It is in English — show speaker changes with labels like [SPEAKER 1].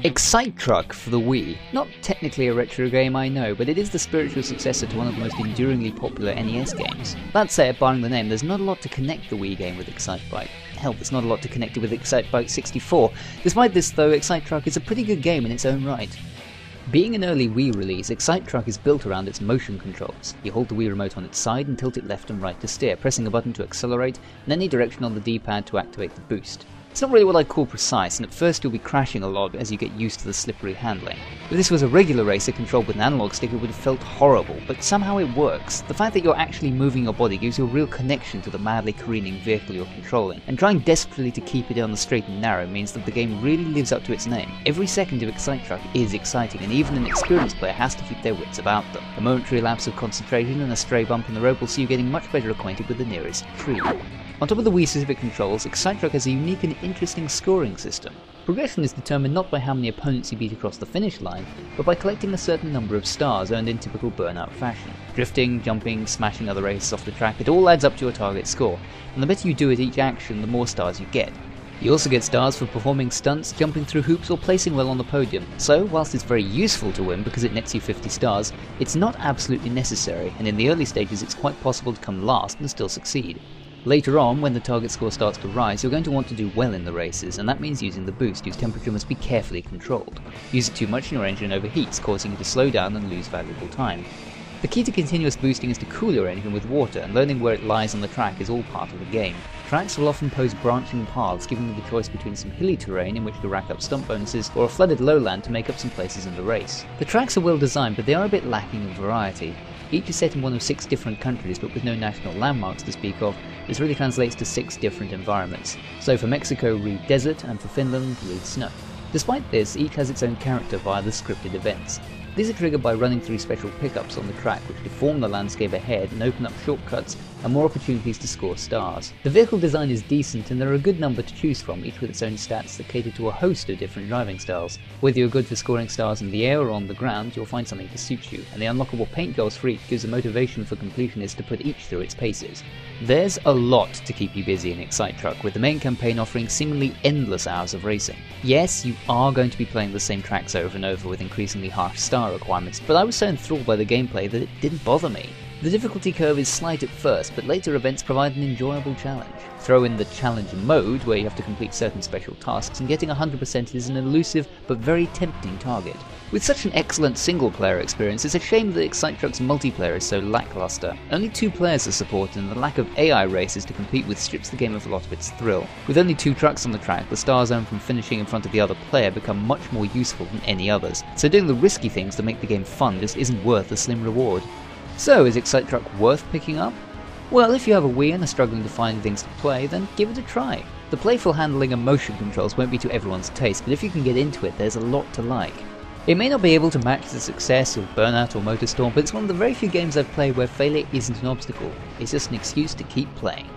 [SPEAKER 1] Excite Truck for the Wii. Not technically a retro game, I know, but it is the spiritual successor to one of the most enduringly popular NES games. That said, barring the name, there's not a lot to connect the Wii game with Excite Bike. Hell, there's not a lot to connect it with Excite Bike 64. Despite this though, Excite Truck is a pretty good game in its own right. Being an early Wii release, Excite Truck is built around its motion controls. You hold the Wii remote on its side and tilt it left and right to steer, pressing a button to accelerate, and any direction on the D-pad to activate the boost. It's not really what I'd call precise, and at first you'll be crashing a lot as you get used to the slippery handling. If this was a regular racer controlled with an analog stick, it would have felt horrible, but somehow it works. The fact that you're actually moving your body gives you a real connection to the madly careening vehicle you're controlling, and trying desperately to keep it on the straight and narrow means that the game really lives up to its name. Every second of Excite Truck is exciting, and even an experienced player has to keep their wits about them. A momentary lapse of concentration and a stray bump in the road will see you getting much better acquainted with the nearest tree. On top of the Wii-specific controls, Excite Truck has a unique and interesting scoring system. Progression is determined not by how many opponents you beat across the finish line, but by collecting a certain number of stars earned in typical Burnout fashion. Drifting, jumping, smashing other racers off the track, it all adds up to your target score, and the better you do at each action, the more stars you get. You also get stars for performing stunts, jumping through hoops, or placing well on the podium, so whilst it's very useful to win because it nets you 50 stars, it's not absolutely necessary, and in the early stages it's quite possible to come last and still succeed. Later on, when the target score starts to rise, you're going to want to do well in the races, and that means using the boost, whose temperature must be carefully controlled. Use it too much and your engine overheats, causing you to slow down and lose valuable time. The key to continuous boosting is to cool your engine with water, and learning where it lies on the track is all part of the game. Tracks will often pose branching paths, giving you the choice between some hilly terrain in which to rack up stunt bonuses, or a flooded lowland to make up some places in the race. The tracks are well designed, but they are a bit lacking in variety. Each is set in one of 6 different countries, but with no national landmarks to speak of. This really translates to 6 different environments. So for Mexico, read desert, and for Finland, read snow. Despite this, each has its own character via the scripted events. These are triggered by running through special pickups on the track which deform the landscape ahead and open up shortcuts and more opportunities to score stars. The vehicle design is decent and there are a good number to choose from, each with its own stats that cater to a host of different driving styles. Whether you're good for scoring stars in the air or on the ground, you'll find something to suit you, and the unlockable paint goals for each gives a motivation for completionists to put each through its paces. There's a lot to keep you busy in Excite Truck, with the main campaign offering seemingly endless hours of racing. Yes, you are going to be playing the same tracks over and over with increasingly harsh star requirements, but I was so enthralled by the gameplay that it didn't bother me. The difficulty curve is slight at first, but later events provide an enjoyable challenge. Throw in the challenge mode, where you have to complete certain special tasks, and getting 100% is an elusive but very tempting target. With such an excellent single-player experience, it's a shame that Excite Truck's multiplayer is so lackluster. Only 2 players are supported, and the lack of AI races to compete with strips the game of a lot of its thrill. With only 2 trucks on the track, the stars earned from finishing in front of the other player become much more useful than any others, so doing the risky things that make the game fun just isn't worth the slim reward. So, is Excite Truck worth picking up? Well, if you have a Wii and are struggling to find things to play, then give it a try. The playful handling and motion controls won't be to everyone's taste, but if you can get into it, there's a lot to like. It may not be able to match the success of Burnout or MotorStorm, but it's one of the very few games I've played where failure isn't an obstacle. It's just an excuse to keep playing.